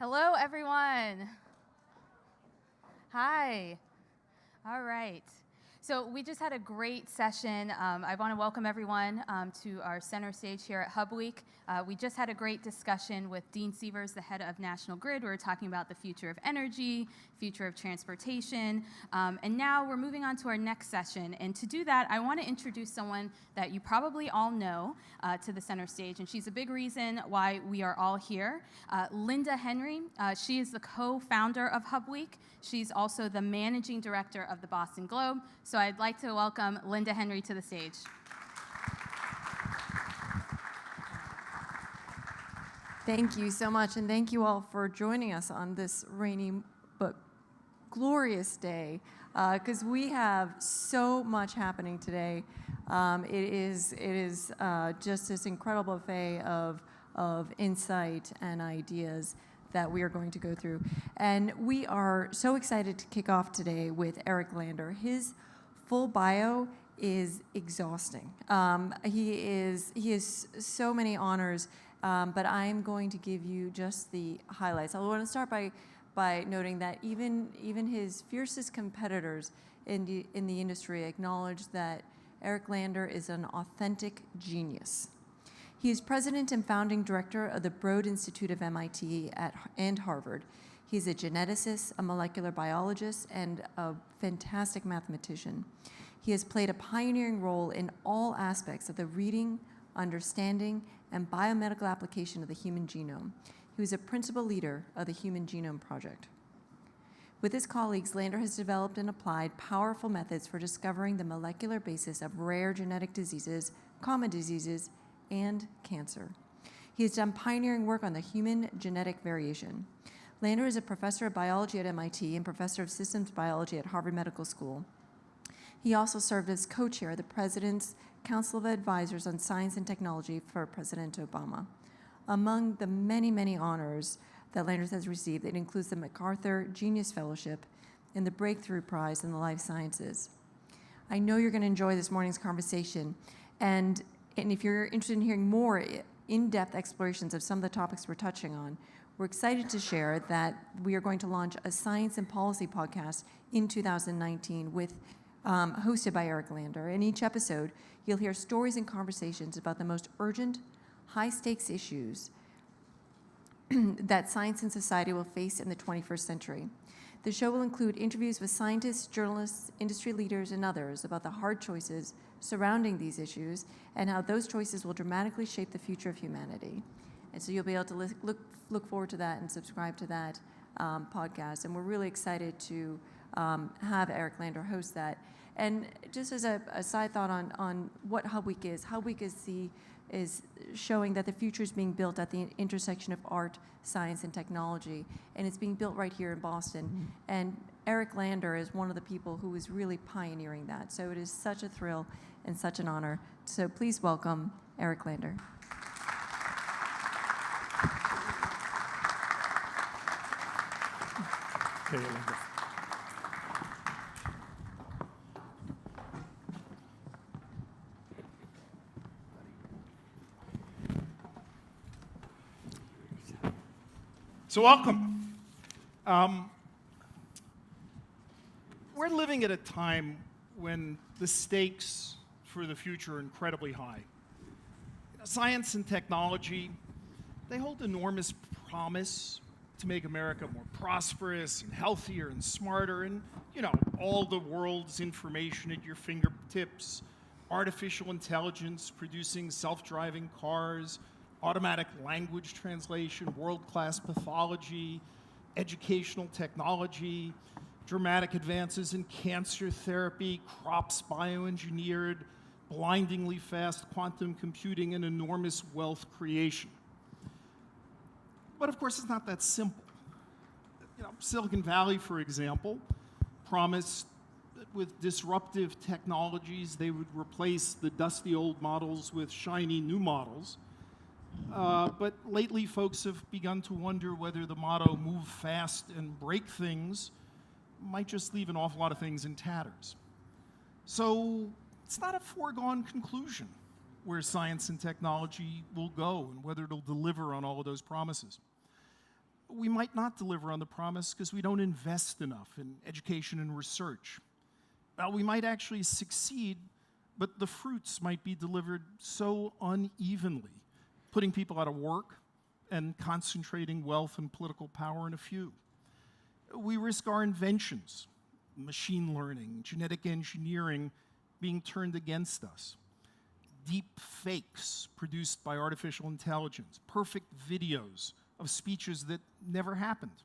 Hello, everyone. Hi. All right. So we just had a great session. I want to welcome everyone to our center stage here at HUBweek. We just had a great discussion with Dean Sievers, the head of National Grid. We were talking about the future of energy, future of transportation, and now we're moving on to our next session. And to do that, I want to introduce someone that you probably all know to the center stage, and she's a big reason why we are all here. Linda Henry, she is the co-founder of HUBweek. She's also the managing director of the Boston Globe. So I'd like to welcome Linda Henry to the stage. Thank you so much, and thank you all for joining us on this rainy but glorious day, because we have so much happening today. It is just this incredible buffet of insight and ideas that we are going to go through. And we are so excited to kick off today with Eric Lander. His full bio is exhausting. He has so many honors, but I'm going to give you just the highlights. I want to start by noting that even his fiercest competitors in the industry acknowledge that Eric Lander is an authentic genius. He is president and founding director of the Broad Institute of MIT and Harvard. He's a geneticist, a molecular biologist, and a fantastic mathematician. He has played a pioneering role in all aspects of the reading, understanding, and biomedical application of the human genome. He was a principal leader of the Human Genome Project. With his colleagues, Lander has developed and applied powerful methods for discovering the molecular basis of rare genetic diseases, common diseases, and cancer. He has done pioneering work on the human genetic variation. Lander is a professor of biology at MIT and professor of systems biology at Harvard Medical School. He also served as co-chair of the President's Council of Advisors on Science and Technology for President Obama. Among the many, many honors that Lander has received, it includes the MacArthur Genius Fellowship and the Breakthrough Prize in the Life Sciences. I know you're going to enjoy this morning's conversation, and if you're interested in hearing more in-depth explorations of some of the topics we're touching on, we're excited to share that we are going to launch a science and policy podcast in 2019 hosted by Eric Lander. In each episode, you'll hear stories and conversations about the most urgent, high-stakes issues that science and society will face in the 21st century. The show will include interviews with scientists, journalists, industry leaders, and others about the hard choices surrounding these issues and how those choices will dramatically shape the future of humanity. And so you'll be able to look forward to that and subscribe to that podcast. And we're really excited to have Eric Lander host that. And just as a side thought on what HUBweek is showing that the future is being built at the intersection of art, science, and technology, and it's being built right here in Boston. Mm-hmm. And Eric Lander is one of the people who is really pioneering that. So it is such a thrill and such an honor. So please welcome Eric Lander. Okay, Linda. So welcome. We're living at a time when the stakes for the future are incredibly high. Science and technology, they hold enormous promise to make America more prosperous and healthier and smarter, and all the world's information at your fingertips, artificial intelligence producing self-driving cars, automatic language translation, world-class pathology, educational technology, dramatic advances in cancer therapy, crops bioengineered, blindingly fast quantum computing, and enormous wealth creation. But of course, it's not that simple. Silicon Valley, for example, promised that with disruptive technologies, they would replace the dusty old models with shiny new models. But lately, folks have begun to wonder whether the motto, move fast and break things, might just leave an awful lot of things in tatters. So it's not a foregone conclusion where science and technology will go and whether it'll deliver on all of those promises. we might not deliver on the promise because we don't invest enough in education and research. We might actually succeed, but the fruits might be delivered so unevenly, putting people out of work and concentrating wealth and political power in a few. We risk our inventions, machine learning, genetic engineering, being turned against us. Deep fakes produced by artificial intelligence, perfect videos of speeches that never happened,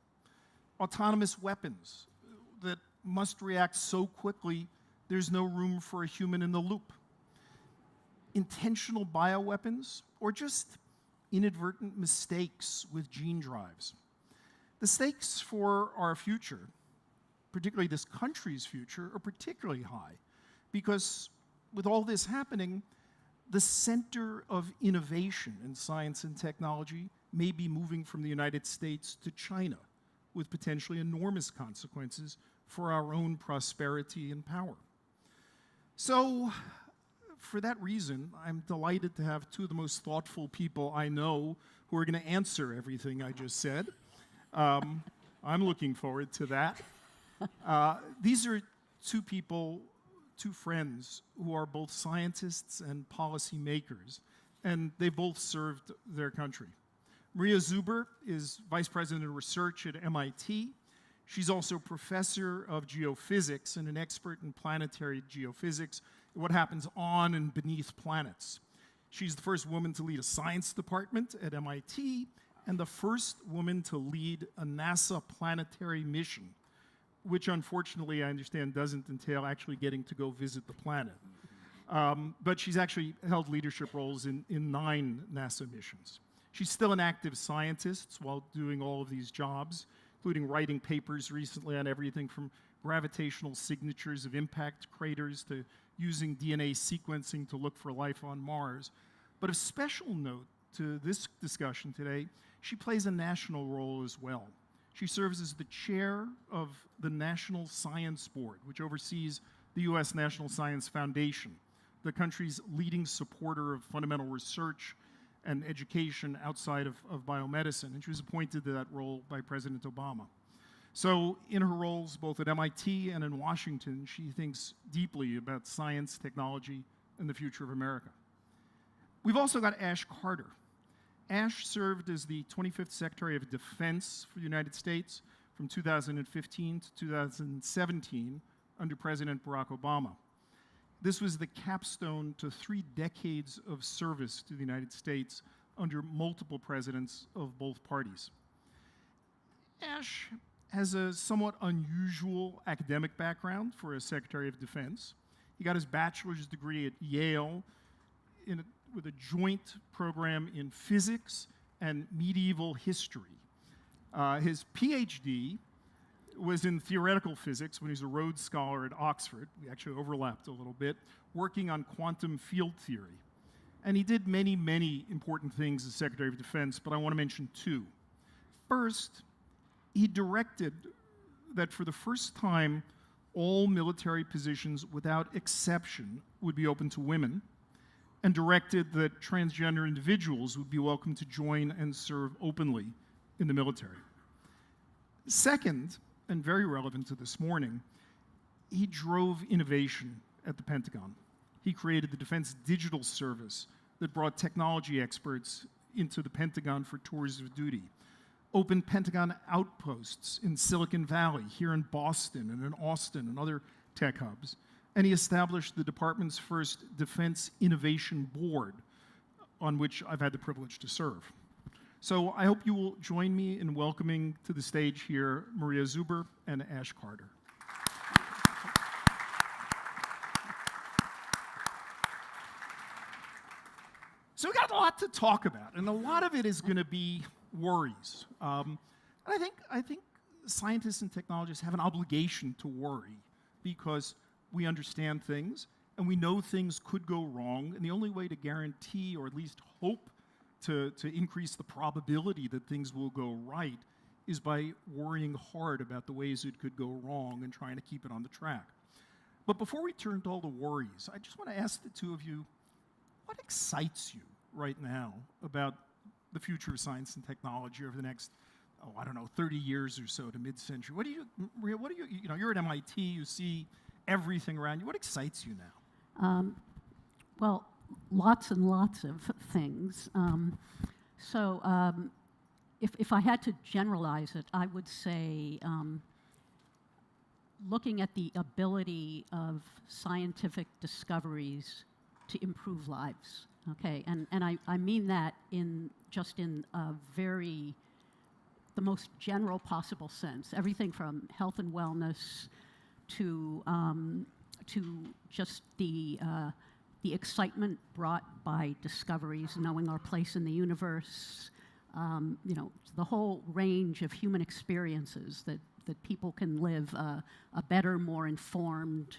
autonomous weapons that must react so quickly there's no room for a human in the loop, intentional bioweapons, or just inadvertent mistakes with gene drives. The stakes for our future, particularly this country's future, are particularly high because with all this happening, the center of innovation in science and technology may be moving from the United States to China, with potentially enormous consequences for our own prosperity and power. So, for that reason, I'm delighted to have two of the most thoughtful people I know who are going to answer everything I just said. I'm looking forward to that. These are two people, two friends, who are both scientists and policy makers, and they both served their country. Maria Zuber is Vice President of Research at MIT. She's also professor of geophysics and an expert in planetary geophysics, what happens on and beneath planets. She's the first woman to lead a science department at MIT and the first woman to lead a NASA planetary mission, which unfortunately I understand doesn't entail actually getting to go visit the planet. But she's actually held leadership roles in 9 NASA missions. She's still an active scientist while doing all of these jobs, including writing papers recently on everything from gravitational signatures of impact craters to using DNA sequencing to look for life on Mars. But of special note to this discussion today, she plays a national role as well. She serves as the chair of the National Science Board, which oversees the U.S. National Science Foundation, the country's leading supporter of fundamental research and education outside of biomedicine, and she was appointed to that role by President Obama. So in her roles both at MIT and in Washington, she thinks deeply about science, technology, and the future of America. We've also got Ash Carter. Ash served as the 25th Secretary of Defense for the United States from 2015 to 2017 under President Barack Obama. This was the capstone to 3 decades of service to the United States under multiple presidents of both parties. Ash has a somewhat unusual academic background for a Secretary of Defense. He got his bachelor's degree at Yale with a joint program in physics and medieval history. His PhD was in theoretical physics when he was a Rhodes Scholar at Oxford. We actually overlapped a little bit, working on quantum field theory. And he did many, many important things as Secretary of Defense, but I want to mention 2. First, he directed that for the first time, all military positions without exception would be open to women, and directed that transgender individuals would be welcome to join and serve openly in the military. Second, and very relevant to this morning, he drove innovation at the Pentagon. He created the Defense Digital Service that brought technology experts into the Pentagon for tours of duty, opened Pentagon outposts in Silicon Valley, here in Boston and in Austin and other tech hubs, and he established the department's first Defense Innovation Board, on which I've had the privilege to serve. So I hope you will join me in welcoming to the stage here Maria Zuber and Ash Carter. So we got a lot to talk about, and a lot of it is going to be worries. And I think scientists and technologists have an obligation to worry because we understand things and we know things could go wrong, and the only way to guarantee or at least hope to increase the probability that things will go right is by worrying hard about the ways it could go wrong and trying to keep it on the track. But before we turn to all the worries, I just want to ask the two of you, what excites you right now about the future of science and technology over the next I don't know, 30 years or so to mid-century. Maria, you're at MIT, you see everything around you. What excites you now? Well, lots and lots of things. If I had to generalize it, I would say looking at the ability of scientific discoveries to improve lives. Okay, and I mean that in the most general possible sense. Everything from health and wellness to just the excitement brought by discoveries, knowing our place in the universe, the whole range of human experiences that people can live a better, more informed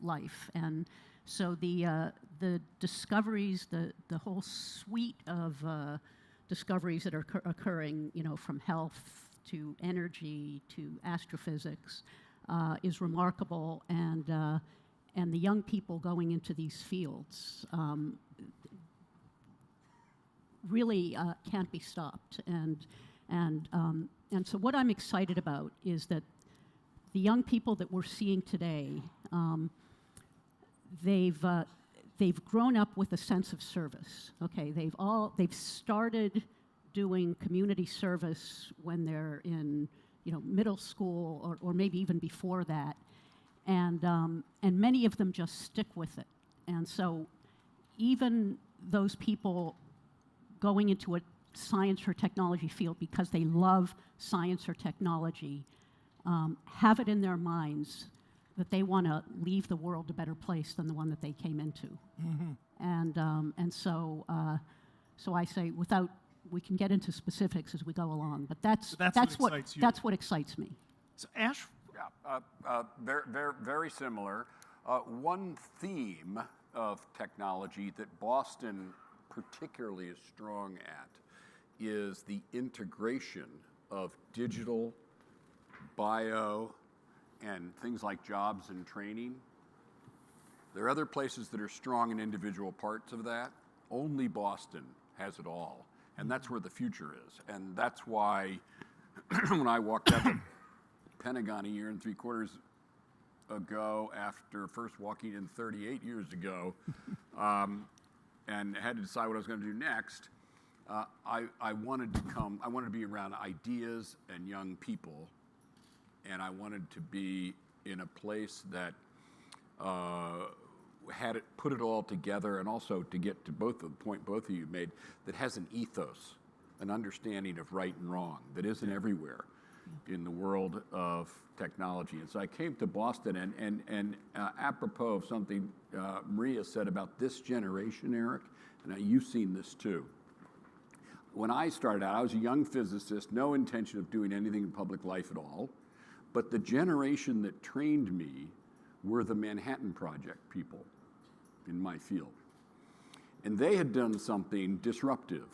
life. And so the discoveries, the whole suite of discoveries that are occurring, from health to energy to astrophysics, is remarkable. And the young people going into these fields really can't be stopped. And so what I'm excited about is that the young people that we're seeing today, they've grown up with a sense of service. Okay, they've started doing community service when they're in middle school or maybe even before that, and many of them just stick with it. And so even those people going into a science or technology field because they love science or technology have it in their minds that they want to leave the world a better place than the one that they came into. Mm-hmm. And so I say, we can get into specifics as we go along, but that's what excites me. So Ash? Yeah, very similar. One theme of technology that Boston particularly is strong at is the integration of digital, bio, and things like jobs and training. There are other places that are strong in individual parts of that. Only Boston has it all. And that's where the future is. And that's why when I walked out the Pentagon a year and 3/4 ago, after first walking in 38 years ago, and had to decide what I was going to do next, I wanted to be around ideas and young people, and I wanted to be in a place that put it all together, and also to get to the point both of you made, that has an ethos, an understanding of right and wrong that isn't everywhere in the world of technology. And so I came to Boston, and apropos of something Maria said about this generation, Eric, and you've seen this too. When I started out, I was a young physicist, no intention of doing anything in public life at all, but the generation that trained me were the Manhattan Project people in my field. And they had done something disruptive,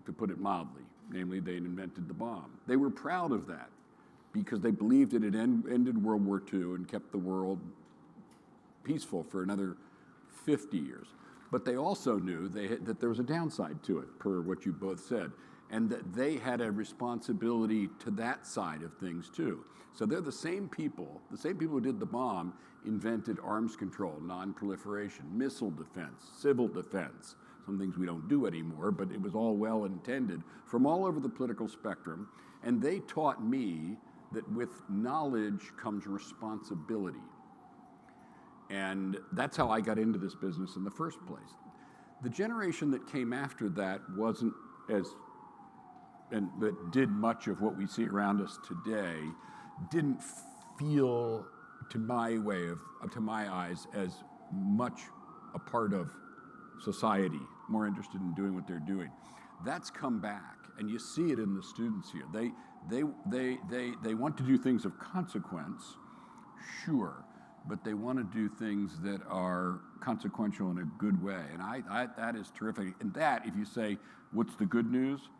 to put it mildly. Namely, they had invented the bomb. They were proud of that because they believed it had ended World War II and kept the world peaceful for another 50 years. But they also knew that there was a downside to it, per what you both said, and that they had a responsibility to that side of things too. So they're the same people who did the bomb invented arms control, non-proliferation, missile defense, civil defense, some things we don't do anymore, but it was all well intended from all over the political spectrum. And they taught me that with knowledge comes responsibility. And that's how I got into this business in the first place. The generation that came after that wasn't that did much of what we see around us today, didn't feel, to my eyes, as much a part of society, more interested in doing what they're doing. That's come back, and you see it in the students here. They want to do things of consequence, sure, but they want to do things that are consequential in a good way, and that is terrific. And that, if you say, what's the good news?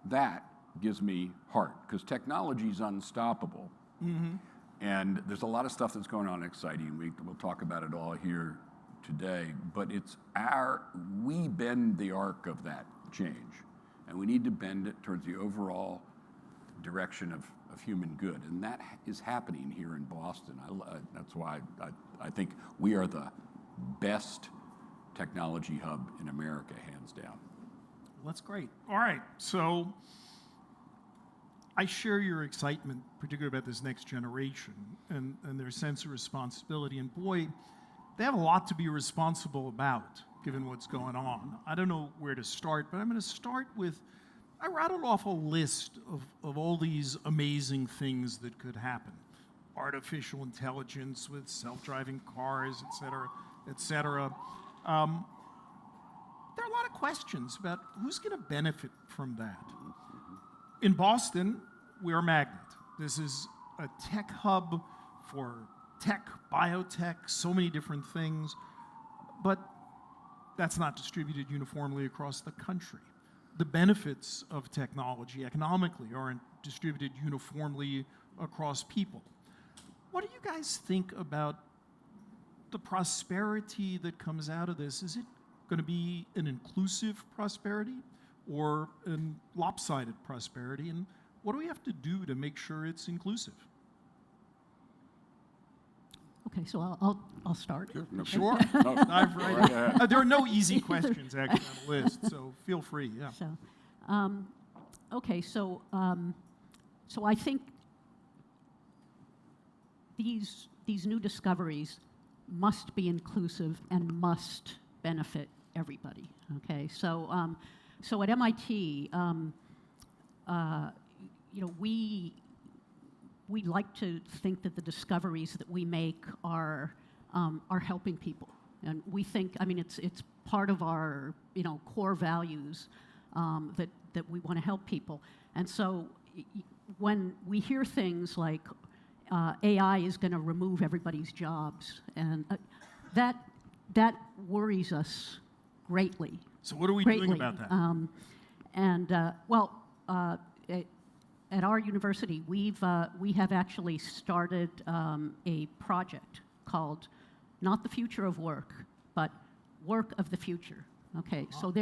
That gives me heart, because technology is unstoppable. Mm-hmm. And there's a lot of stuff that's going on exciting. We'll talk about it all here today, but we bend the arc of that change, and we need to bend it towards the overall direction of human good. And that is happening here in Boston. That's why I think we are the best technology hub in America, hands down. Well, that's great. All right, so I share your excitement, particularly about this next generation and their sense of responsibility. And boy, they have a lot to be responsible about, given what's going on. I don't know where to start, but I'm going to start with, I rattled off a list of all these amazing things that could happen. Artificial intelligence with self-driving cars, et cetera, et cetera. There are a lot of questions about who's going to benefit from that. In Boston, we're a magnet. This is a tech hub for tech, biotech, so many different things, but that's not distributed uniformly across the country. The benefits of technology economically aren't distributed uniformly across people. What do you guys think about the prosperity that comes out of this? Is it going to be an inclusive prosperity or a lopsided prosperity? And what do we have to do to make sure it's inclusive? Okay, so I'll start. Sure. No, Dive right right in. ahead. There are no easy questions actually on the list, so feel free. Yeah. So, okay, so I think these new discoveries must be inclusive and must benefit everybody. Okay, so so at MIT, we like to think that the discoveries that we make are helping people, and we think, I mean, it's part of our core values that we want to help people. And so when we hear things like AI is going to remove everybody's jobs, and that worries us greatly. So what are we greatly. doing about that? At our university, we have actually started a project called not the future of work, but work of the future. Okay, so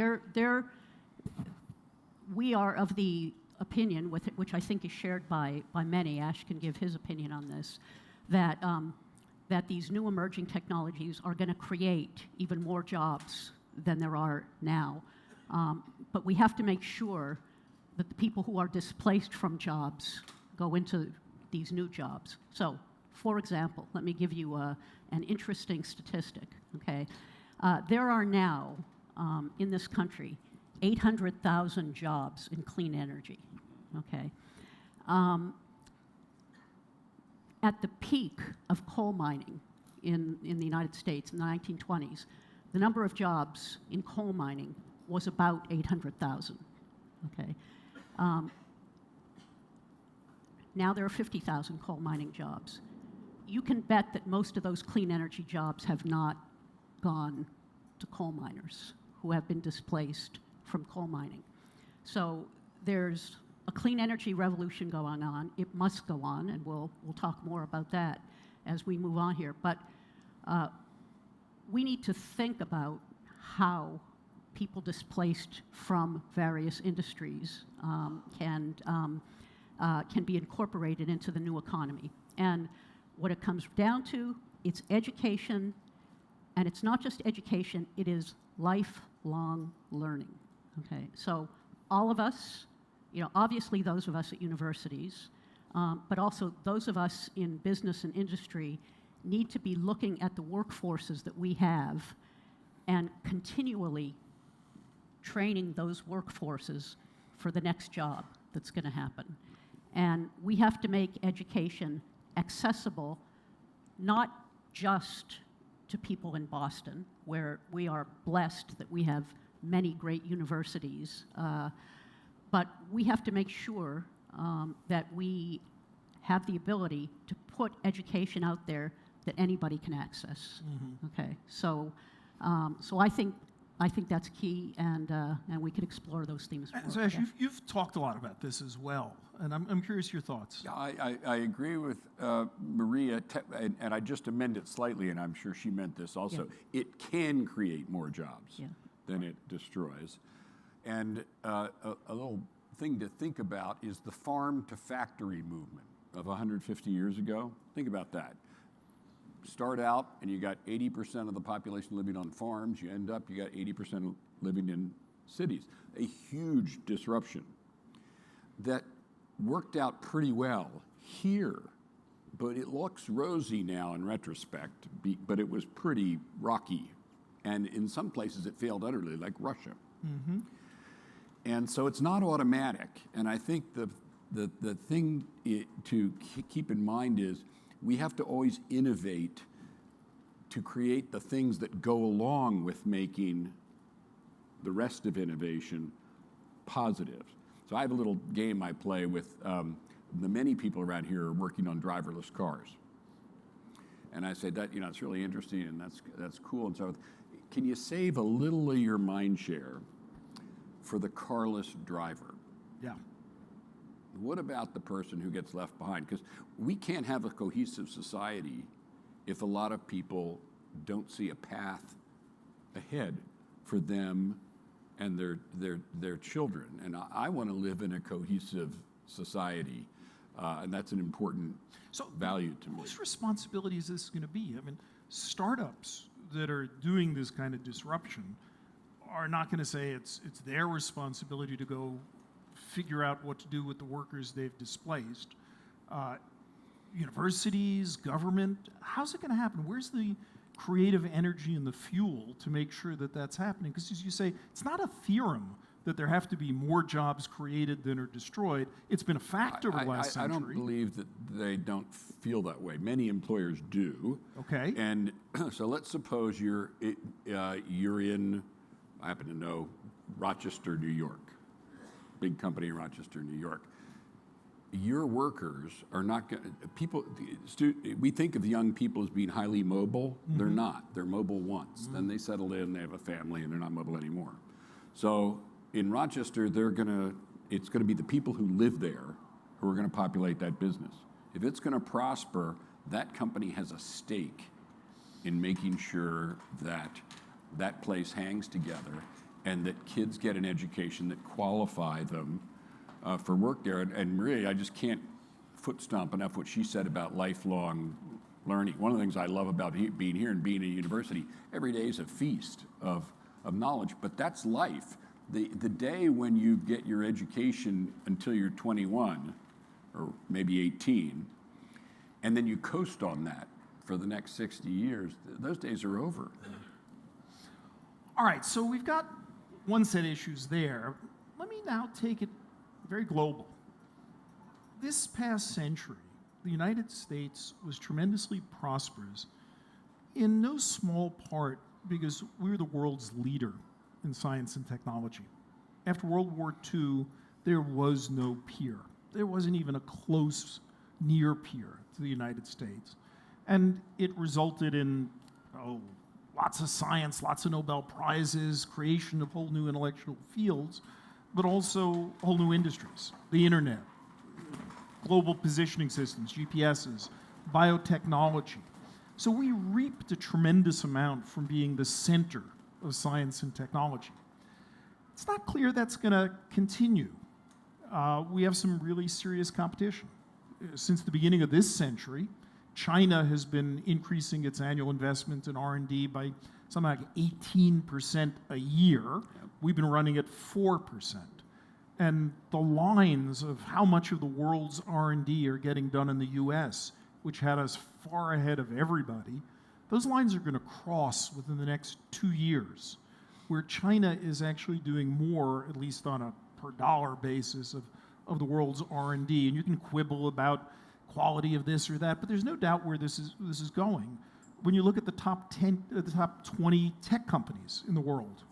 we are of the opinion, which I think is shared by many. Ash can give his opinion on this, that these new emerging technologies are going to create even more jobs than there are now. But we have to make sure that the people who are displaced from jobs go into these new jobs. So, for example, let me give you an interesting statistic. Okay, there are now in this country 800,000 jobs in clean energy. Okay, at the peak of coal mining in the United States in the 1920s, the number of jobs in coal mining was about 800,000. Okay. Now there are 50,000 coal mining jobs. You can bet that most of those clean energy jobs have not gone to coal miners who have been displaced from coal mining. So there's a clean energy revolution going on. It must go on, and we'll talk more about that as we move on here. But we need to think about how people displaced from various industries can be incorporated into the new economy. And what it comes down to, it's education, and it's not just education, it is lifelong learning. Okay, so all of us, obviously those of us at universities, but also those of us in business and industry need to be looking at the workforces that we have and continually training those workforces for the next job that's going to happen. And we have to make education accessible, not just to people in Boston, where we are blessed that we have many great universities, but we have to make sure that we have the ability to put education out there that anybody can access. Mm-hmm. Okay, so I think that's key, and we could explore those themes more. So Ash, you've talked a lot about this as well, and I'm curious your thoughts. Yeah, I agree with Maria, and I just amend it slightly, and I'm sure she meant this also. Yeah. It can create more jobs than it destroys. And a little thing to think about is the farm to factory movement of 150 years ago. Think about that. Start out and you got 80% of the population living on farms. You end up, you got 80% living in cities. A huge disruption that worked out pretty well here, but it looks rosy now in retrospect, but it was pretty rocky. And in some places it failed utterly, like Russia. Mm-hmm. And so it's not automatic. And I think the thing to keep in mind is we have to always innovate to create the things that go along with making the rest of innovation positive. So I have a little game I play with the many people around here are working on driverless cars. And I say that, it's really interesting and that's cool and so forth. Can you save a little of your mind share for the carless driver? Yeah. What about the person who gets left behind? Because we can't have a cohesive society if a lot of people don't see a path ahead for them and their children. And I want to live in a cohesive society, and that's an important value to me. Whose responsibility is this going to be? I mean, startups that are doing this kind of disruption are not going to say it's their responsibility to go figure out what to do with the workers they've displaced. Universities, government, how's it going to happen? Where's the creative energy and the fuel to make sure that that's happening? Because as you say, it's not a theorem that there have to be more jobs created than are destroyed. It's been a fact over the last century. I don't believe that they don't feel that way. Many employers do. Okay. And so let's suppose you're in, I happen to know, Rochester, New York. Big company in Rochester, New York. Your workers are not going to, we think of young people as being highly mobile. Mm-hmm. They're not. They're mobile once. Mm-hmm. Then they settle in, they have a family, and they're not mobile anymore. So in Rochester, it's going to be the people who live there who are going to populate that business. If it's going to prosper, that company has a stake in making sure that that place hangs together and that kids get an education that qualify them for work there. And really, I just can't foot stomp enough what she said about lifelong learning. One of the things I love about being here and being at a university, every day is a feast of knowledge, but that's life. The day when you get your education until you're 21, or maybe 18, and then you coast on that for the next 60 years, those days are over. All right, so we've got one set of issues there. Let me now take it very global. This past century, the United States was tremendously prosperous in no small part because we were the world's leader in science and technology. After World War II, there was no peer. There wasn't even a close, near peer to the United States. And it resulted in, lots of science, lots of Nobel Prizes, creation of whole new intellectual fields, but also whole new industries. The internet, global positioning systems, GPSs, biotechnology. So we reaped a tremendous amount from being the center of science and technology. It's not clear that's going to continue. We have some really serious competition. Since the beginning of this century, China has been increasing its annual investment in R&D by something like 18% a year. Yep. We've been running at 4%. And the lines of how much of the world's R&D are getting done in the US, which had us far ahead of everybody, those lines are going to cross within the next 2 years, where China is actually doing more, at least on a per dollar basis, of the world's R&D. And you can quibble about quality of this or that, but there's no doubt where this is going. When you look at the top 20 tech companies in the world,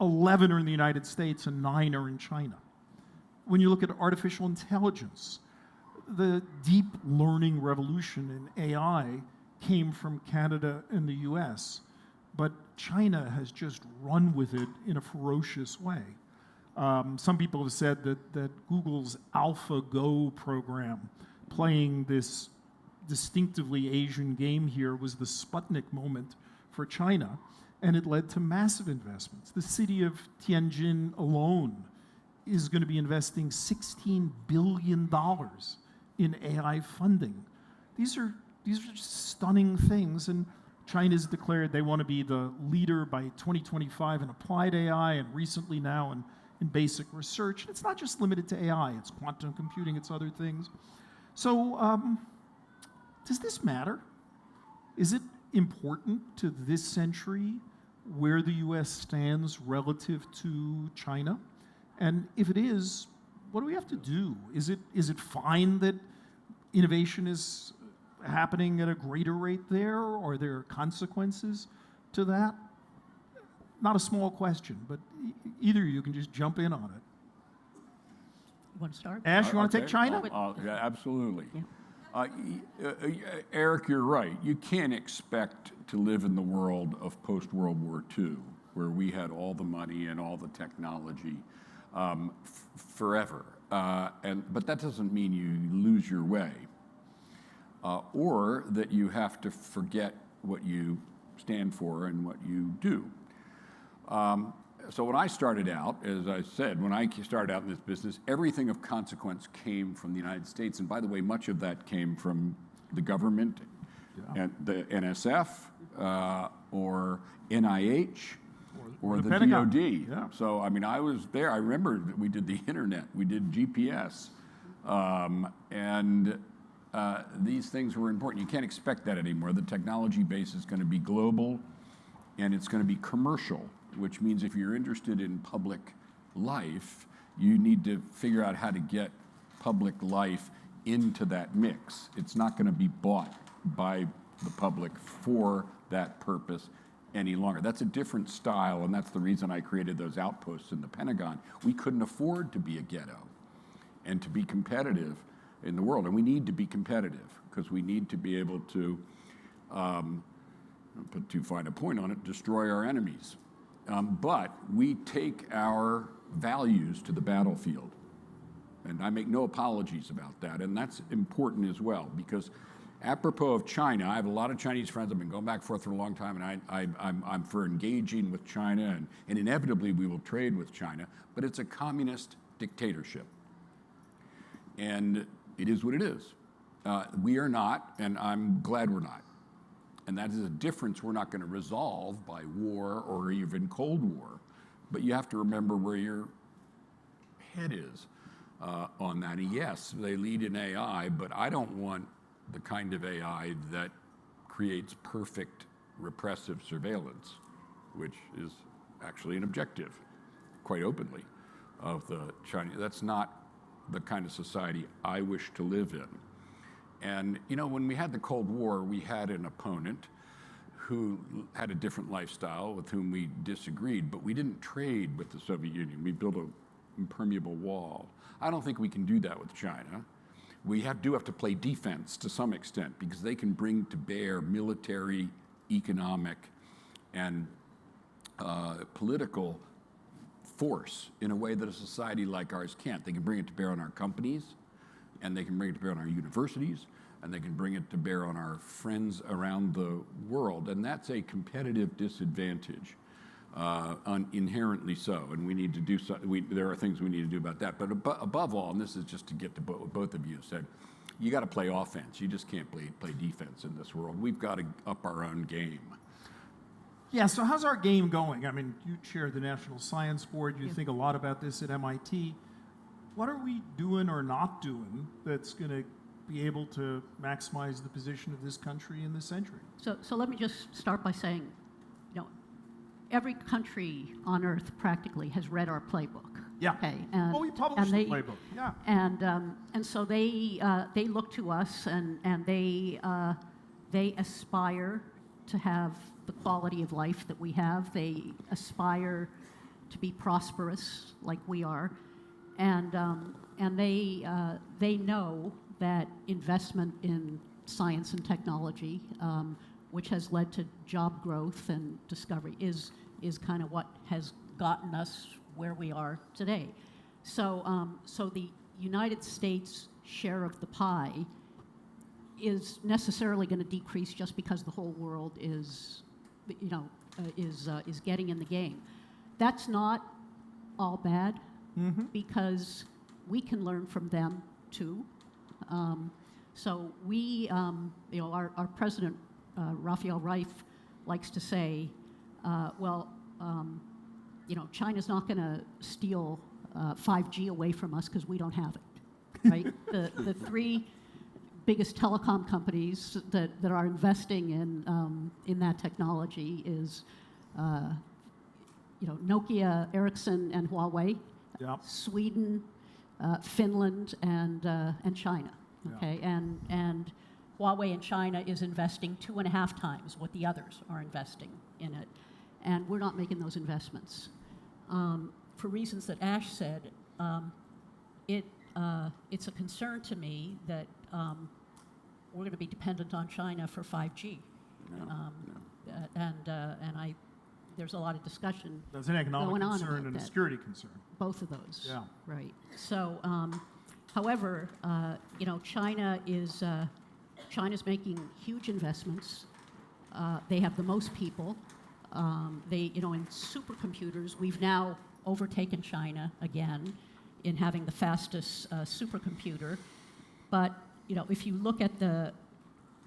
11 are in the United States and 9 are in China. When you look at artificial intelligence, the deep learning revolution in AI came from Canada and the US, but China has just run with it in a ferocious way. Some people have said that Google's AlphaGo program, playing this distinctively Asian game here, was the Sputnik moment for China, and it led to massive investments. The city of Tianjin alone is going to be investing $16 billion in AI funding. These are just stunning things, and China's declared they want to be the leader by 2025 in applied AI, and recently now in basic research. It's not just limited to AI, it's quantum computing, it's other things. So does this matter? Is it important to this century where the US stands relative to China? And if it is, what do we have to do? Is it fine that innovation is happening at a greater rate there? Or are there consequences to that? Not a small question, but either of you can just jump in on it. You want to start? Ash, you want to take Okay. China? Yeah, absolutely. Yeah. Eric, you're right. You can't expect to live in the world of post-World War II, where we had all the money and all the technology forever. But that doesn't mean you lose your way, or that you have to forget what you stand for and what you do. So when I started out, as I said, when I started out in this business, everything of consequence came from the United States. And by the way, much of that came from the government, and the NSF, or NIH, or the Pentagon. DOD. Yeah. So, I mean, I was there. I remember that we did the internet, we did GPS. These things were important. You can't expect that anymore. The technology base is going to be global, and it's going to be commercial, which means if you're interested in public life, you need to figure out how to get public life into that mix. It's not going to be bought by the public for that purpose any longer. That's a different style, and that's the reason I created those outposts in the Pentagon. We couldn't afford to be a ghetto and to be competitive in the world, and we need to be competitive because we need to be able to, put too fine a point on it, destroy our enemies. But we take our values to the battlefield. And I make no apologies about that. And that's important as well, because apropos of China, I have a lot of Chinese friends. I've been going back and forth for a long time, and I'm for engaging with China, and inevitably we will trade with China, but it's a communist dictatorship. And it is what it is. We are not, and I'm glad we're not. And that is a difference we're not going to resolve by war or even Cold War. But you have to remember where your head is on that. And yes, they lead in AI, but I don't want the kind of AI that creates perfect repressive surveillance, which is actually an objective, quite openly, of the Chinese. That's not the kind of society I wish to live in. And, you know, when we had the Cold War, we had an opponent who had a different lifestyle with whom we disagreed, but we didn't trade with the Soviet Union. We built an impermeable wall. I don't think we can do that with China. We do have to play defense to some extent, because they can bring to bear military, economic, and political force in a way that a society like ours can't. They can bring it to bear on our companies, and they can bring it to bear on our universities, and they can bring it to bear on our friends around the world. And that's a competitive disadvantage, inherently so. And we need to do so. There are things we need to do about that. But above all, and this is just to get to what both of you have said, you got to play offense. You just can't play defense in this world. We've got to up our own game. Yeah, so how's our game going? I mean, you chair the National Science Board. You think a lot about this at MIT. What are we doing or not doing that's going to be able to maximize the position of this country in this century? So let me just start by saying, you know, every country on Earth practically has read our playbook. Yeah. Okay. Well, we published the playbook. Yeah. And so they look to us, and they aspire to have the quality of life that we have. They aspire to be prosperous like we are, and they know that investment in science and technology, which has led to job growth and discovery, is kind of what has gotten us where we are today. So the United States share of the pie is necessarily going to decrease just because the whole world is getting in the game. That's not all bad. because we can learn from them too. So we, our president, Raphael Reif, likes to say, China's not going to steal 5G away from us because we don't have it, right? The three biggest telecom companies that are investing in that technology is, Nokia, Ericsson, and Huawei. Yep. Sweden, Finland, and China. Okay, Yeah. and Huawei in China is investing 2.5 times what the others are investing in it, and we're not making those investments for reasons that Ash said. It's a concern to me that we're going to be dependent on China for 5G, and there's a lot of discussion. There's an economic going on concern about and a that. security concern. Both of those. Yeah. Right. So, however, China's making huge investments. They have the most people. In supercomputers, we've now overtaken China again in having the fastest supercomputer. But if you look at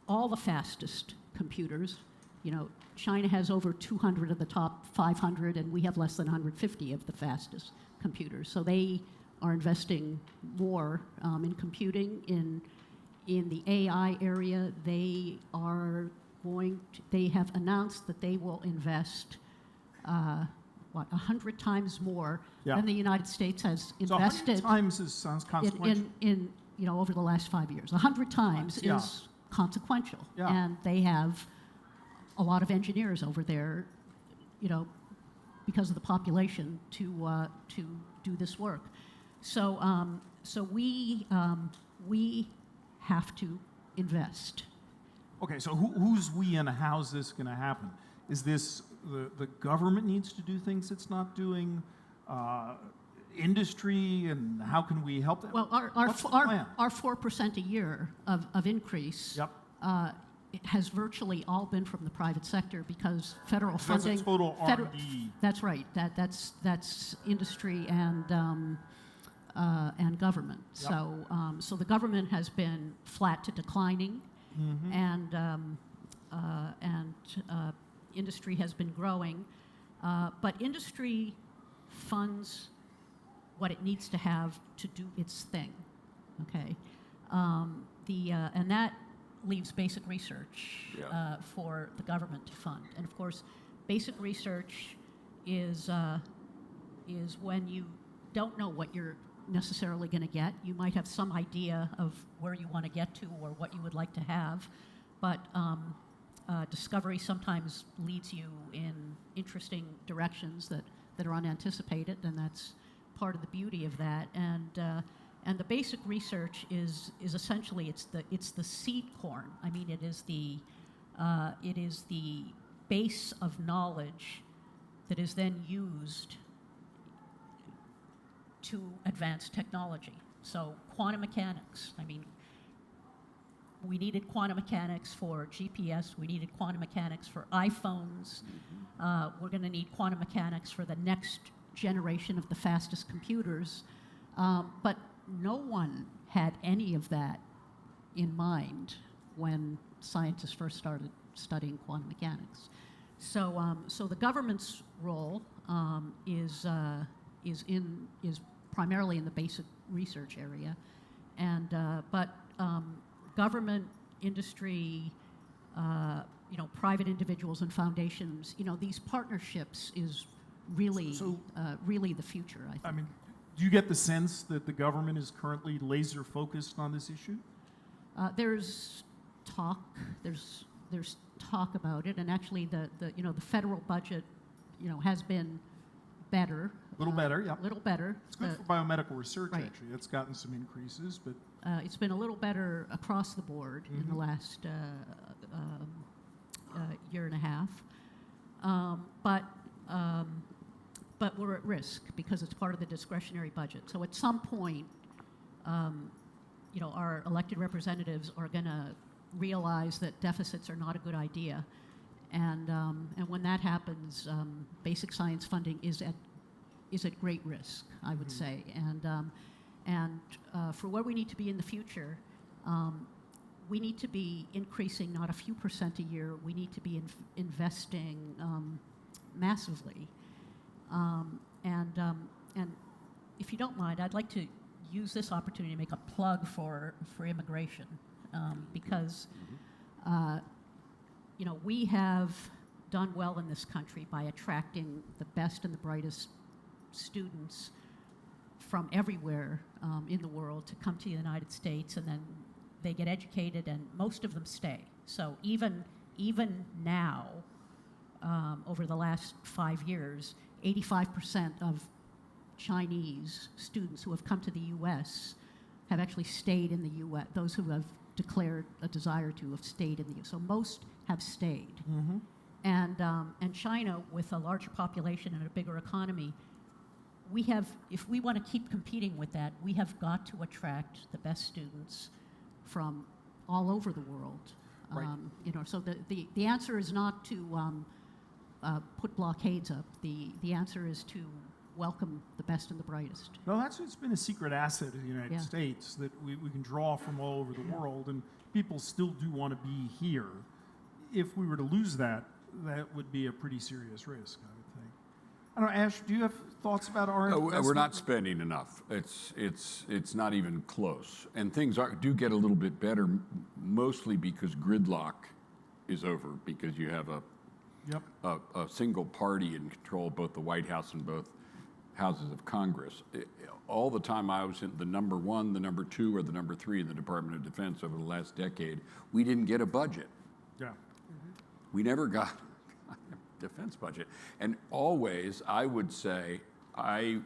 all the fastest computers, China has over 200 of the top 500, and we have less than 150 of the fastest computers. So they are investing more in computing. In the AI area, they have announced that they will invest 100 times more than the United States has invested. So 100 times sounds consequential. In over the last 5 years. 100 times is consequential. Yeah. And they have a lot of engineers over there, because of the population to do this work. So we have to invest. Okay, so who's we and how's this going to happen? Is this the government needs to do things it's not doing? Industry, and how can we help them? Well, our 4% a year of increase. Yep. It has virtually all been from the private sector because federal So funding. that's a total R&D. That's right. That's industry and government. Yep. So the government has been flat to declining, and industry has been growing, but industry funds what it needs to have to do its thing. Okay, and that leaves basic research for the government to fund. And of course, basic research is when you don't know what you're necessarily going to get. You might have some idea of where you want to get to or what you would like to have, but discovery sometimes leads you in interesting directions that are unanticipated, and that's part of the beauty of that. And the basic research is essentially it's the seed corn. I mean, it is the base of knowledge that is then used to advance technology. So quantum mechanics. I mean, we needed quantum mechanics for GPS. We needed quantum mechanics for iPhones. We're going to need quantum mechanics for the next generation of the fastest computers. But no one had any of that in mind when scientists first started studying quantum mechanics. So the government's role is primarily in the basic research area, but government, industry, private individuals and foundations, these partnerships is really really the future, I think. I mean, do you get the sense that the government is currently laser focused on this issue? There's talk. There's talk about it, and actually the federal budget has been better. A little better, yeah. A little better. It's good for biomedical research, right. actually. It's gotten some increases, but it's been a little better across the board in the last year and a half. But we're at risk because it's part of the discretionary budget. So at some point, our elected representatives are going to realize that deficits are not a good idea. And when that happens, basic science funding is at is at great risk, I would say. And for where we need to be in the future, we need to be increasing not a few percent a year. We need to be investing massively. And if you don't mind, I'd like to use this opportunity to make a plug for immigration, because we have done well in this country by attracting the best and the brightest students from everywhere in the world to come to the United States, and then they get educated, and most of them stay. So even now, over the last 5 years, 85% of Chinese students who have come to the U.S. have actually stayed in the U.S. Those who have declared a desire to have stayed in the U.S. So most have stayed. Mm-hmm. And China, with a larger population and a bigger economy, we have, if we want to keep competing with that, we have got to attract the best students from all over the world. Right. So the answer is not to put blockades up. The answer is to welcome the best and the brightest. No, it's been a secret asset of the United States that we can draw from all over the world, and people still do want to be here. If we were to lose that, that would be a pretty serious risk, I would think. I don't know, Ash, do you have thoughts about our investment? We're not spending enough. It's not even close. And things do get a little bit better, mostly because gridlock is over, because you have a single party in control of both the White House and both houses of Congress. All the time I was in the number one, the number two, or the number three in the Department of Defense over the last decade, we didn't get a budget. Yeah. We never got a defense budget. And always, I would say, I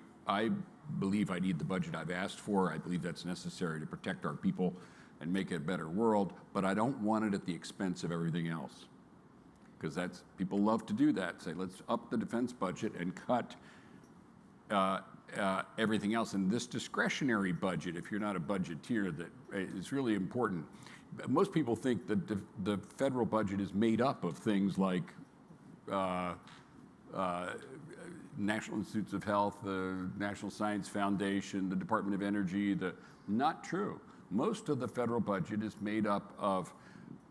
believe I need the budget I've asked for. I believe that's necessary to protect our people and make it a better world, but I don't want it at the expense of everything else. Because people love to do that, say, let's up the defense budget and cut everything else. And this discretionary budget, if you're not a budgeteer, that is really important. Most people think that the federal budget is made up of things like National Institutes of Health, the National Science Foundation, the Department of Energy. Not true. Most of the federal budget is made up of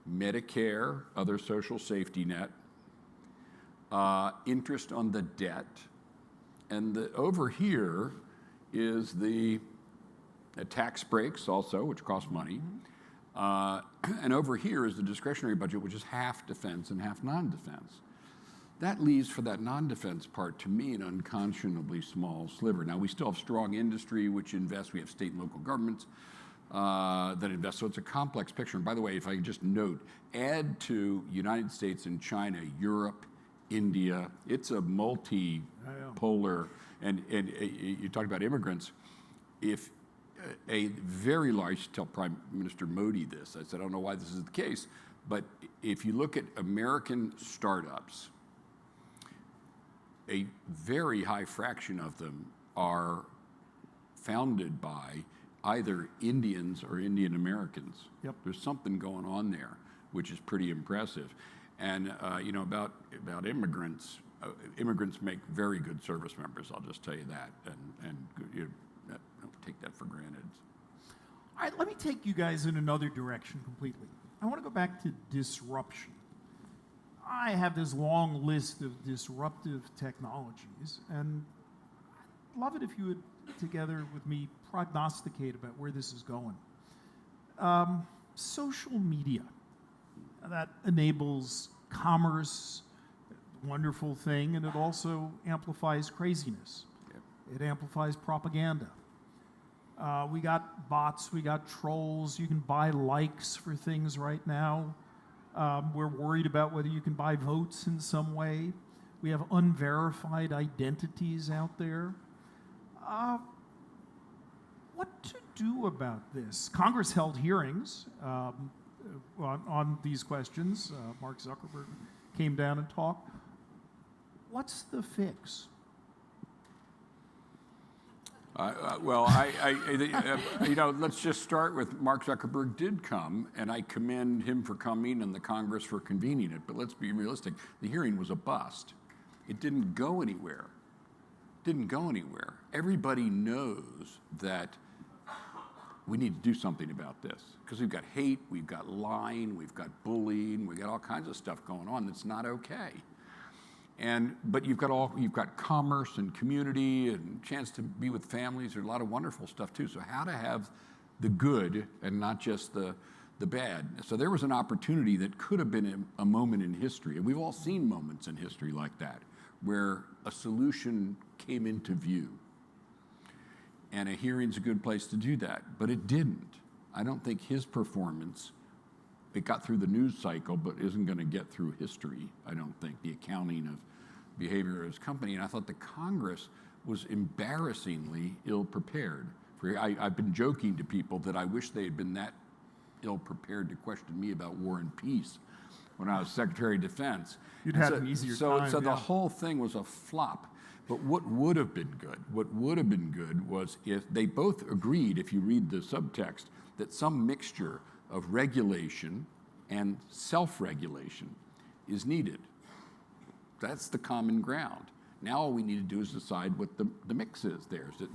Medicare, other social safety net, interest on the debt, and over here is the tax breaks also, which cost money. And over here is the discretionary budget, which is half defense and half non-defense. That leaves for that non-defense part, to me, an unconscionably small sliver. Now, we still have strong industry, which invests. We have state and local governments that invest. So it's a complex picture. And by the way, if I can just note, add to United States and China, Europe, India, it's a multi-polar, and you talked about immigrants. If a very large, tell Prime Minister Modi this, I said, I don't know why this is the case, but if you look at American startups, a very high fraction of them are founded by either Indians or Indian Americans. Yep. There's something going on there, which is pretty impressive. And about immigrants, immigrants make very good service members. I'll just tell you that, and you don't take that for granted. All right, let me take you guys in another direction completely. I want to go back to disruption. I have this long list of disruptive technologies, and I'd love it if you would, together with me, prognosticate about where this is going. Social media, that enables commerce, wonderful thing, and it also amplifies craziness. Yep. It amplifies propaganda. We got bots, we got trolls. You can buy likes for things right now. We're worried about whether you can buy votes in some way. We have unverified identities out there. What to do about this? Congress held hearings on these questions. Mark Zuckerberg came down and talked. What's the fix? Let's just start with Mark Zuckerberg did come, and I commend him for coming and the Congress for convening it. But let's be realistic. The hearing was a bust. It didn't go anywhere. didn't go anywhere. Everybody knows that we need to do something about this because we've got hate, we've got lying, we've got bullying, we've got all kinds of stuff going on that's not okay. But you've got commerce and community and chance to be with families. There's a lot of wonderful stuff too. So how to have the good and not just the bad. So there was an opportunity that could have been a moment in history, and we've all seen moments in history like that, where a solution came into view. And a hearing's a good place to do that, but it didn't. I don't think his performance, it got through the news cycle, but isn't going to get through history, I don't think, the accounting of behavior of his company. And I thought the Congress was embarrassingly ill-prepared. I've been joking to people that I wish they had been that ill-prepared to question me about war and peace when I was Secretary of Defense. You'd have an easier time. So the whole thing was a flop. But what would have been good was if they both agreed, if you read the subtext, that some mixture of regulation and self-regulation is needed. That's the common ground. Now all we need to do is decide what the mix is there. Is it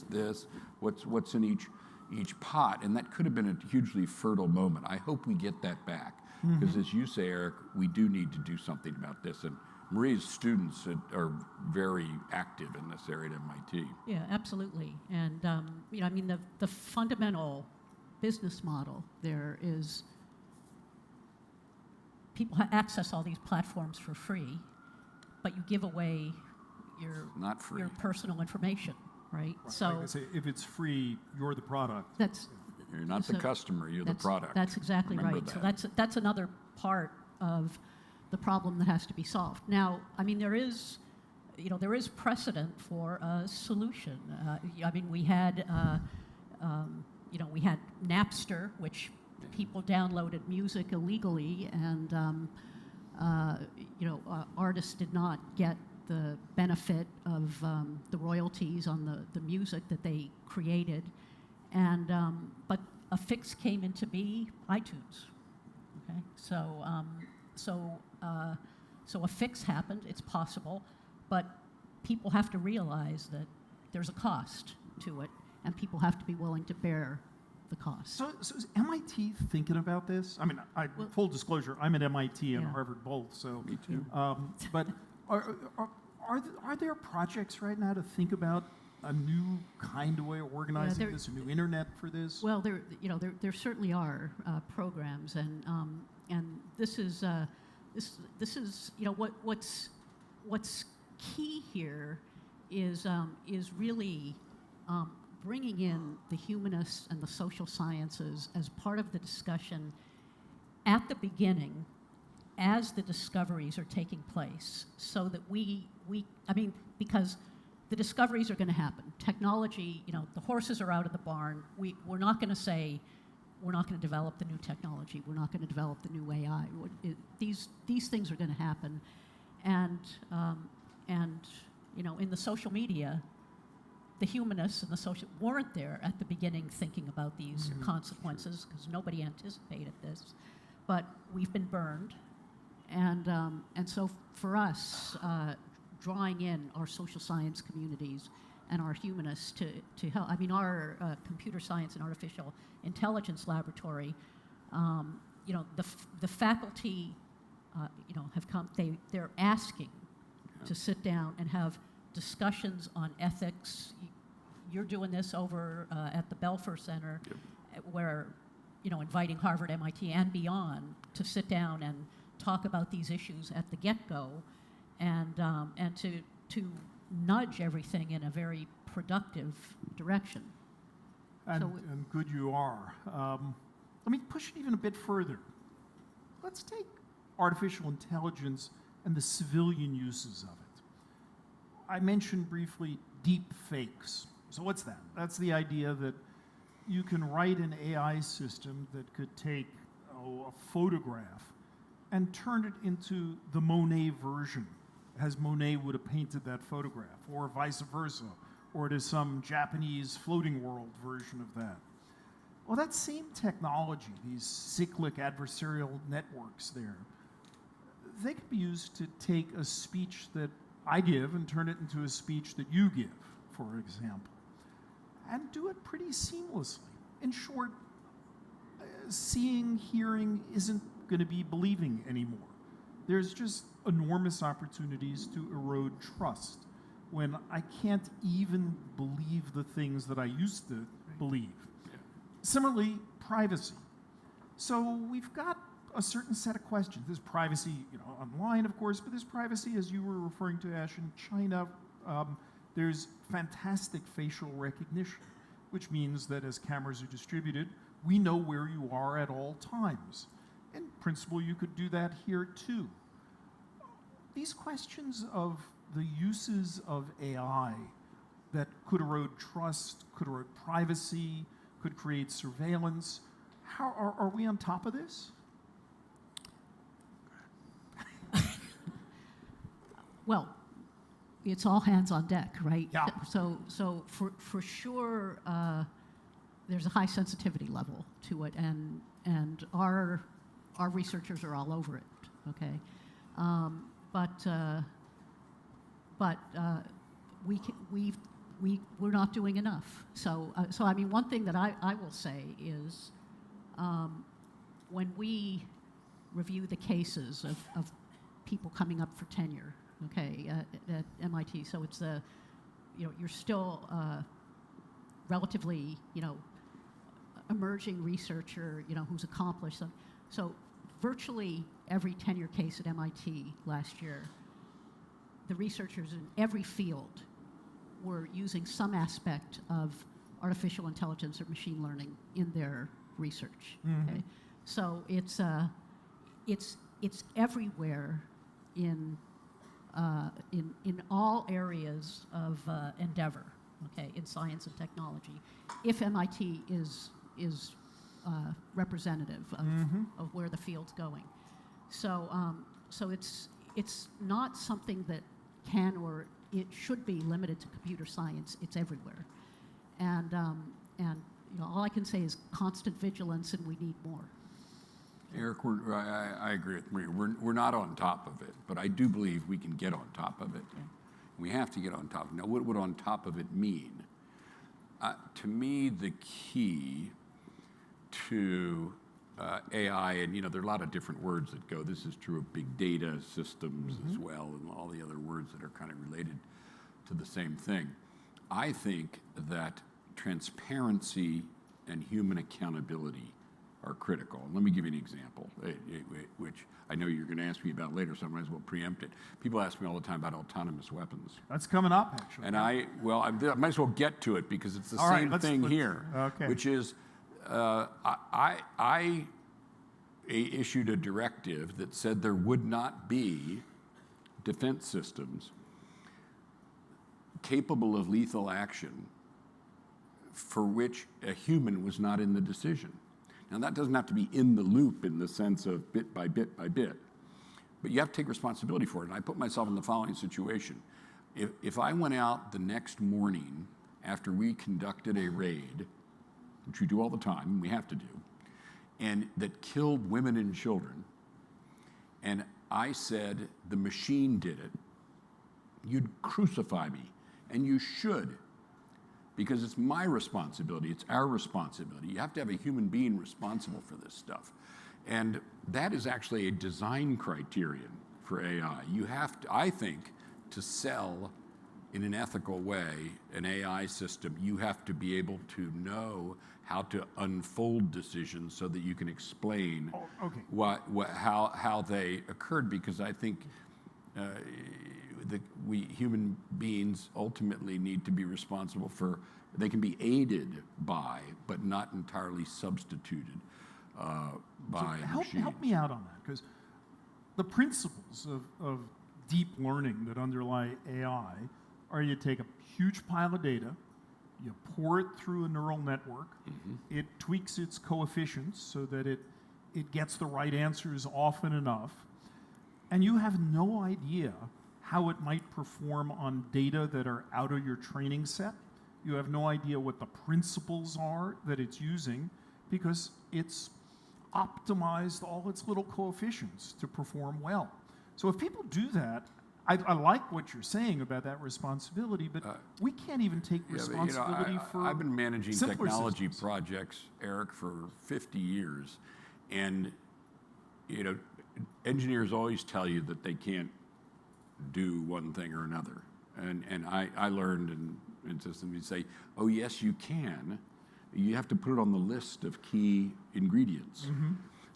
this, what's in each pot? And that could have been a hugely fertile moment. I hope we get that back. Because as you say, Eric, we do need to do something about this. And Maria's students are very active in this area at MIT. Yeah, absolutely. And I mean, the fundamental business model there is people access all these platforms for free, but you give away Not free. your personal information, right? So like I say, if it's free, you're the product. You're not the customer, you're the product. That's exactly Remember right. that. So that's another part of the problem that has to be solved. Now, I mean, there is precedent for a solution. I mean, we had Napster, which people downloaded music illegally, and artists did not get the benefit of the royalties on the music that they created, and but a fix came into be, iTunes. Okay, so a fix happened. It's possible, but people have to realize that there's a cost to it, and people have to be willing to bear the cost. So is MIT thinking about this? I mean, full disclosure, I'm at MIT and Harvard both. So Me too. But are there projects right now to think about a new kind of way of organizing this, a new internet for this? Well, there certainly are programs, and this is what's key here is really bringing in the humanists and the social sciences as part of the discussion at the beginning, as the discoveries are taking place, so that because the discoveries are going to happen. Technology, the horses are out of the barn. We're not going to say, we're not going to develop the new technology. We're not going to develop the new AI. These things are going to happen, and in the social media, the humanists and the social weren't there at the beginning thinking about these consequences because nobody anticipated this, but we've been burned, and so for us, drawing in our social science communities and our humanists to help. I mean, our computer science and artificial intelligence laboratory, the faculty, have come. They're asking to sit down and have discussions on ethics. You're doing this over at the Belfer Center, where, inviting Harvard, MIT, and beyond to sit down and talk about these issues at the get-go, and to nudge everything in a very productive direction. And good you are. Let me push it even a bit further. Let's take artificial intelligence and the civilian uses of it. I mentioned briefly deep fakes. So what's that? That's the idea that you can write an AI system that could take a photograph and turn it into the Monet version, as Monet would have painted that photograph, or vice versa, or it is some Japanese floating world version of that. Well, that same technology, these cyclic adversarial networks there, they could be used to take a speech that I give and turn it into a speech that you give, for example, and do it pretty seamlessly. In short, seeing, hearing isn't going to be believing anymore. There's just enormous opportunities to erode trust when I can't even believe the things that I used to believe. Yeah. Similarly, privacy. So we've got a certain set of questions. There's privacy, online, of course, but there's privacy, as you were referring to, Ash, in China. There's fantastic facial recognition, which means that as cameras are distributed, we know where you are at all times. In principle, you could do that here too. These questions of the uses of AI that could erode trust, could erode privacy, could create surveillance, how are we on top of this? Well, it's all hands on deck, right? Yeah. So for sure, there's a high sensitivity level to it, and our researchers are all over it. Okay, but we're not doing enough. So I mean, one thing that I will say is, when we review the cases of people coming up for tenure, okay, at MIT, so it's you're still relatively, emerging researcher, who's accomplished. So virtually every tenure case at MIT last year, the researchers in every field were using some aspect of artificial intelligence or machine learning in their research. Mm-hmm. Okay, so it's everywhere in all areas of endeavor. Okay, in science and technology, if MIT is representative of where the field's going. So it's not something that can or it should be limited to computer science. It's everywhere, and all I can say is constant vigilance, and we need more. Eric, I agree with Maria. We're not on top of it, but I do believe we can get on top of it. Yeah. We have to get on top of it. Now, what would on top of it mean? To me, the key to AI, and there are a lot of different words that go. This is true of big data systems as well, and all the other words that are kind of related to the same thing. I think that transparency and human accountability are critical. Let me give you an example, which I know you're going to ask me about later, so I might as well preempt it. People ask me all the time about autonomous weapons. That's coming up, actually. And I might as well get to it because it's the same thing here, okay. which is I issued a directive that said there would not be defense systems capable of lethal action for which a human was not in the decision. Now, that doesn't have to be in the loop in the sense of bit by bit by bit, but you have to take responsibility for it. And I put myself in the following situation. If I went out the next morning after we conducted a raid, which we do all the time, we have to do, and that killed women and children, and I said the machine did it, you'd crucify me, and you should. Because it's my responsibility, it's our responsibility. You have to have a human being responsible for this stuff. And that is actually a design criterion for AI. You have to, I think, to sell in an ethical way an AI system, you have to be able to know how to unfold decisions so that you can explain how they occurred. Because I think we human beings ultimately need to be responsible for, they can be aided by, but not entirely substituted by machines. Help me out on that, because the principles of deep learning that underlie AI are you take a huge pile of data, you pour it through a neural network, it tweaks its coefficients so that it gets the right answers often enough, and you have no idea how it might perform on data that are out of your training set. You have no idea what the principles are that it's using because it's optimized all its little coefficients to perform well. So if people do that, I like what you're saying about that responsibility, but we can't even take responsibility for I've been managing simpler technology systems. projects, Eric, for 50 years, and engineers always tell you that they can't do one thing or another, and I learned in systems you say, oh yes you can, you have to put it on the list of key ingredients.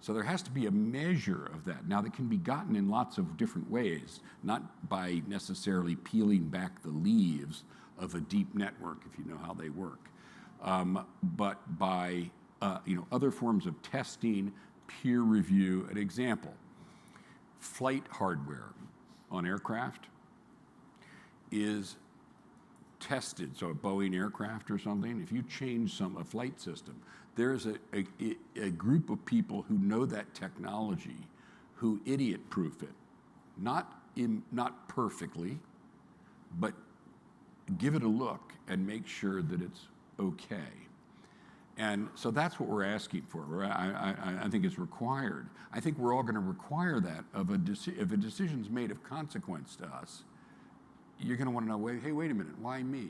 So there has to be a measure of that. Now, that can be gotten in lots of different ways, not by necessarily peeling back the leaves of a deep network, if you know how they work, but by other forms of testing, peer review. An example, flight hardware on aircraft is tested. So a Boeing aircraft or something, if you change a flight system, there's a group of people who know that technology who idiot-proof it. Not perfectly, but give it a look and make sure that it's okay. And so that's what we're asking for. I think it's required. I think we're all going to require that if a decision's made of consequence to us. You're going to want to know, hey, wait a minute, why me?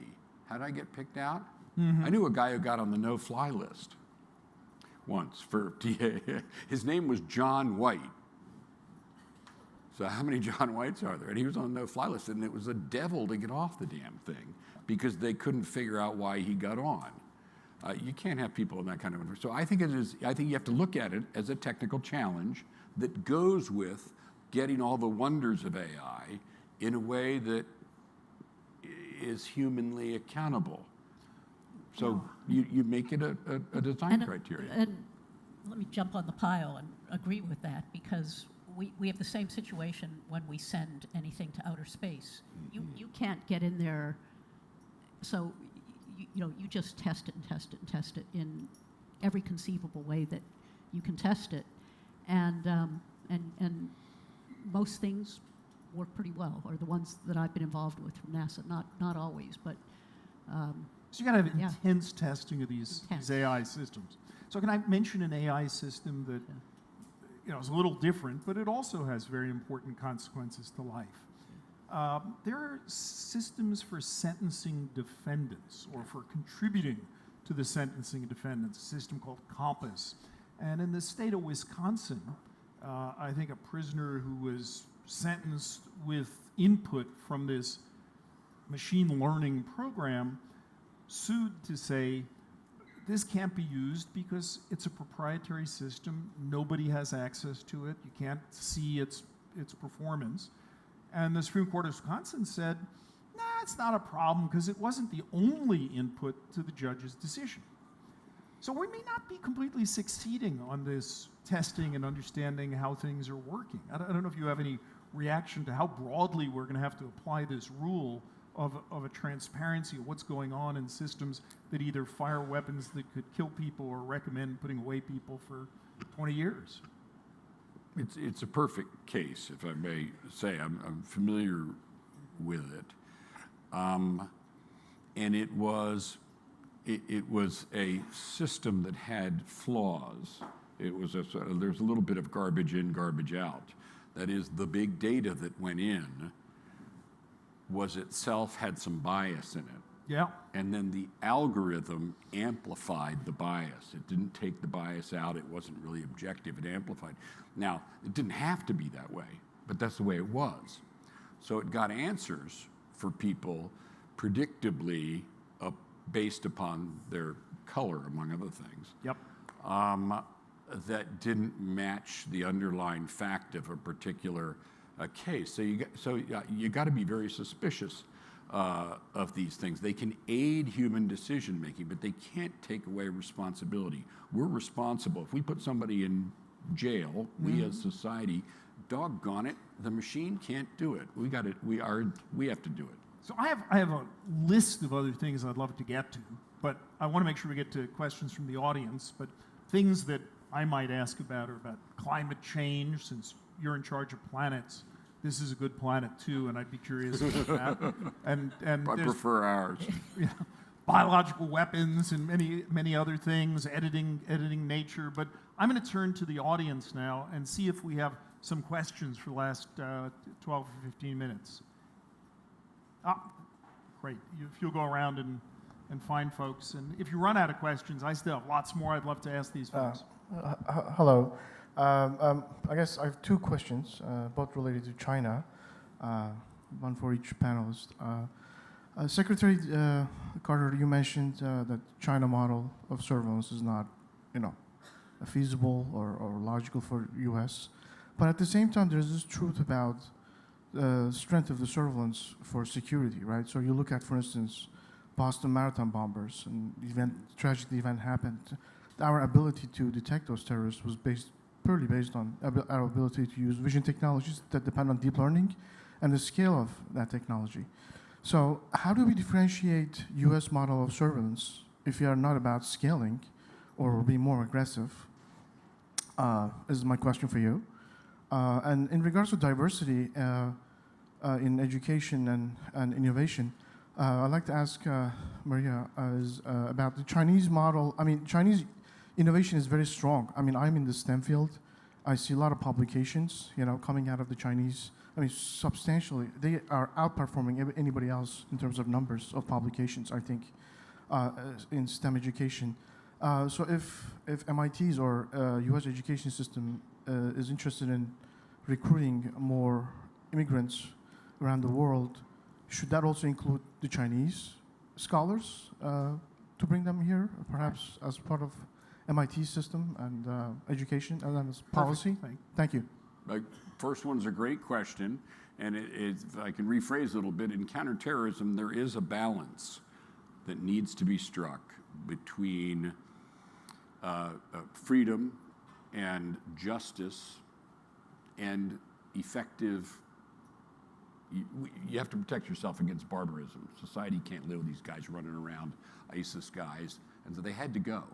How did I get picked out? I knew a guy who got on the no-fly list once for his name was John White. So how many John Whites are there? And he was on the no-fly list, and it was a devil to get off the damn thing because they couldn't figure out why he got on. You can't have people in that kind of. So I think I think you have to look at it as a technical challenge that goes with getting all the wonders of AI in a way that is humanly accountable. So you make it a design criteria. And let me jump on the pile and agree with that, because we have the same situation when we send anything to outer space. You can't get in there, so you just test it and test it and test it in every conceivable way that you can test it, and most things work pretty well, or the ones that I've been involved with from NASA. Not always, but. So you got to have intense testing of these AI systems. So can I mention an AI system that is a little different, but it also has very important consequences to life. There are systems for sentencing defendants or for contributing to the sentencing of defendants, a system called Compass. And in the state of Wisconsin, I think a prisoner who was sentenced with input from this machine learning program sued to say, this can't be used because it's a proprietary system. Nobody has access to it. You can't see its performance. And the Supreme Court of Wisconsin said, nah, it's not a problem because it wasn't the only input to the judge's decision. So we may not be completely succeeding on this testing and understanding how things are working. I don't know if you have any reaction to how broadly we're going to have to apply this rule of a transparency of what's going on in systems that either fire weapons that could kill people or recommend putting away people for 20 years. It's a perfect case, if I may say. I'm familiar with it, and it was a system that had flaws. It was there's a little bit of garbage in, garbage out. That is, the big data that went in was itself had some bias in it. Yeah. And then the algorithm amplified the bias. It didn't take the bias out. It wasn't really objective. It amplified. Now, it didn't have to be that way, but that's the way it was. So it got answers for people predictably based upon their color, among other things. Yep. That didn't match the underlying fact of a particular case. So you got to be very suspicious of these things. They can aid human decision making, but they can't take away responsibility. We're responsible. If we put somebody in jail, we as society, doggone it, the machine can't do it. We have to do it. So I have a list of other things I'd love to get to, but I want to make sure we get to questions from the audience. But things that I might ask about are about climate change, since you're in charge of planets. This is a good planet too, and I'd be curious about that. And I prefer ours. Biological weapons and many other things, editing nature. But I'm going to turn to the audience now and see if we have some questions for the last 12 or 15 minutes. Great. If you'll go around and find folks. And if you run out of questions, I still have lots more I'd love to ask these folks. Hello. I guess I have two questions, both related to China, one for each panelist. Secretary Carter, you mentioned that China model of surveillance is not, feasible or logical for U.S. But at the same time, there's this truth about the strength of the surveillance for security, right? So you look at, for instance, Boston Marathon bombers, and tragic event happened. Our ability to detect those terrorists was purely based on our ability to use vision technologies that depend on deep learning and the scale of that technology. So how do we differentiate U.S. model of surveillance if we are not about scaling or being more aggressive? Is my question for you. And in regards to diversity in education and innovation, I'd like to ask Maria about the Chinese model. I mean, Chinese innovation is very strong. I mean, I'm in the STEM field. I see a lot of publications, coming out of the Chinese. I mean, substantially, they are outperforming anybody else in terms of numbers of publications, I think, in STEM education. So if MIT's or U.S. education system is interested in recruiting more immigrants around the world, should that also include the Chinese scholars to bring them here, perhaps as part of MIT system and education and as policy? Thank you. First one's a great question, and if I can rephrase it a little bit, in counterterrorism, there is a balance that needs to be struck between freedom and justice and effective. You have to protect yourself against barbarism. Society can't live with these guys running around, ISIS guys, and so they had to go.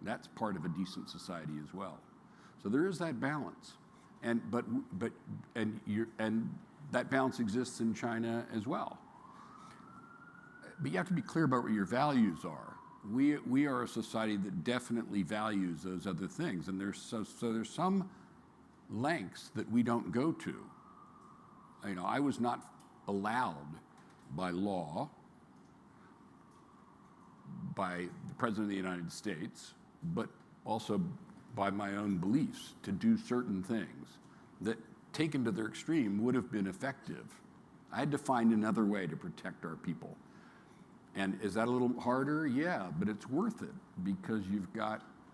That's part of a decent society as well. So there is that balance, and that balance exists in China as well. But you have to be clear about what your values are. We are a society that definitely values those other things, and there's some lengths that we don't go to. I was not allowed by law, by the President of the United States, but also by my own beliefs, to do certain things that, taken to their extreme, would have been effective. I had to find another way to protect our people. And is that a little harder? Yeah, but it's worth it because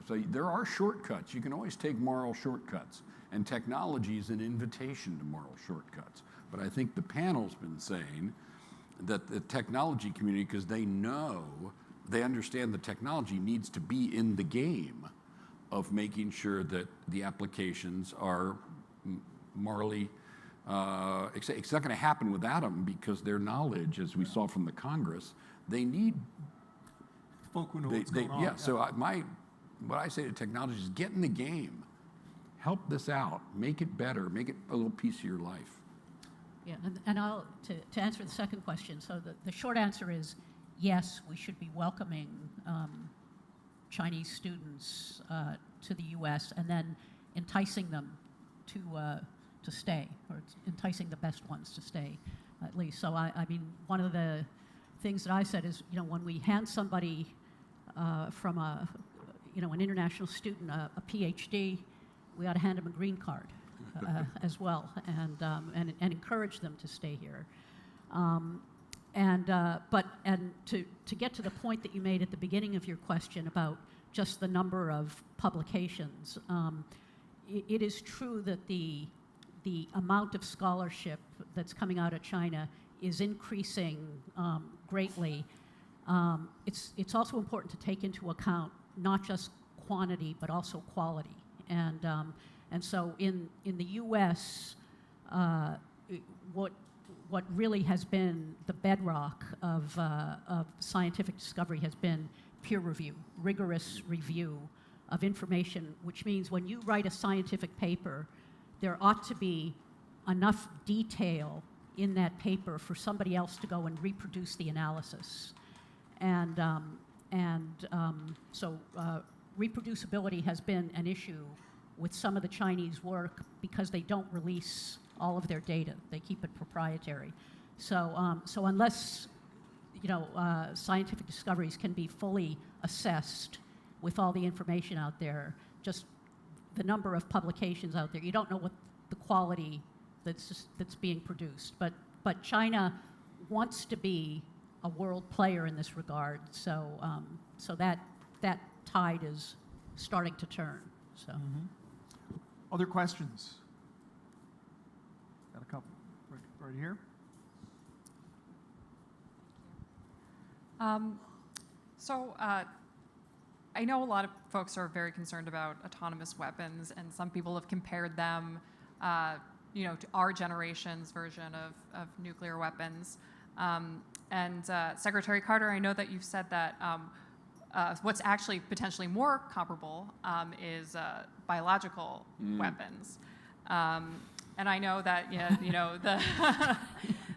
so there are shortcuts. You can always take moral shortcuts, and technology is an invitation to moral shortcuts. But I think the panel's been saying that the technology community, because they understand the technology needs to be in the game of making sure that the applications are morally, it's not going to happen without them because their knowledge, as we saw from the Congress, they need folk who know what's going on. Yeah, so what I say to technology is get in the game, help this out, make it better, make it a little piece of your life. Yeah, and I'll to answer the second question. So the short answer is yes, we should be welcoming Chinese students to the U.S. and then enticing them to stay, or enticing the best ones to stay, at least. So I mean, one of the things that I said is, when we hand somebody from an international student a PhD, we ought to hand them a green card as well, and encourage them to stay here. And to get to the point that you made at the beginning of your question about just the number of publications, it is true that the amount of scholarship that's coming out of China is increasing greatly. It's also important to take into account not just quantity but also quality. And so in the U.S., what really has been the bedrock of scientific discovery has been peer review, rigorous review of information, which means when you write a scientific paper, there ought to be enough detail in that paper for somebody else to go and reproduce the analysis. So reproducibility has been an issue with some of the Chinese work because they don't release all of their data. They keep it proprietary. So unless scientific discoveries can be fully assessed with all the information out there, just the number of publications out there, you don't know what the quality that's being produced. But China wants to be a world player in this regard, so that tide is starting to turn. So. Other questions? Got a couple right here. I know a lot of folks are very concerned about autonomous weapons, and some people have compared them, to our generation's version of nuclear weapons. Secretary Carter, I know that you've said that what's actually potentially more comparable is biological weapons. And I know that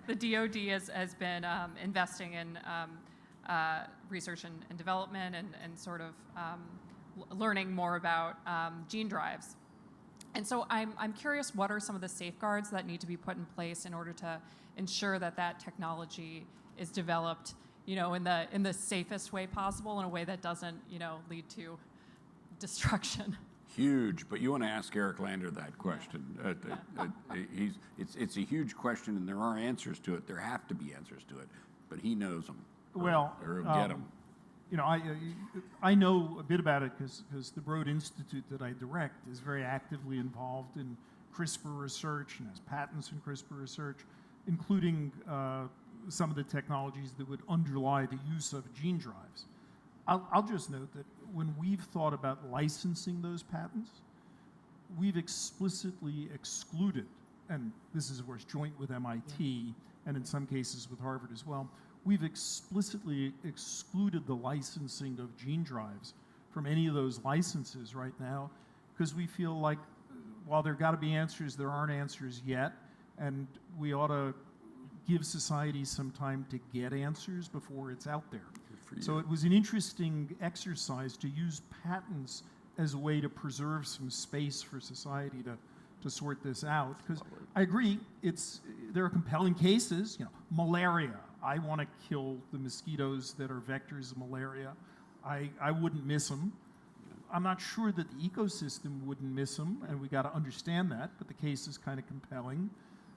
the DoD has been investing in research and development and sort of learning more about gene drives. And so I'm curious, what are some of the safeguards that need to be put in place in order to ensure that technology is developed, in the safest way possible, in a way that doesn't, lead to destruction? Huge, but you want to ask Eric Lander that question. It's a huge question, and there are answers to it. There have to be answers to it, but he knows them. Well, or get them. I know a bit about it because the Broad Institute that I direct is very actively involved in CRISPR research and has patents in CRISPR research, including some of the technologies that would underlie the use of gene drives. I'll just note that when we've thought about licensing those patents, we've explicitly excluded, and this is of course joint with MIT and in some cases with Harvard as well, we've explicitly excluded the licensing of gene drives from any of those licenses right now, because we feel like while there got to be answers, there aren't answers yet, and we ought to give society some time to get answers before it's out there. So it was an interesting exercise to use patents as a way to preserve some space for society to sort this out. Because I agree, there are compelling cases, malaria. I want to kill the mosquitoes that are vectors of malaria. I wouldn't miss them. I'm not sure that the ecosystem wouldn't miss them, and we got to understand that, but the case is kind of compelling.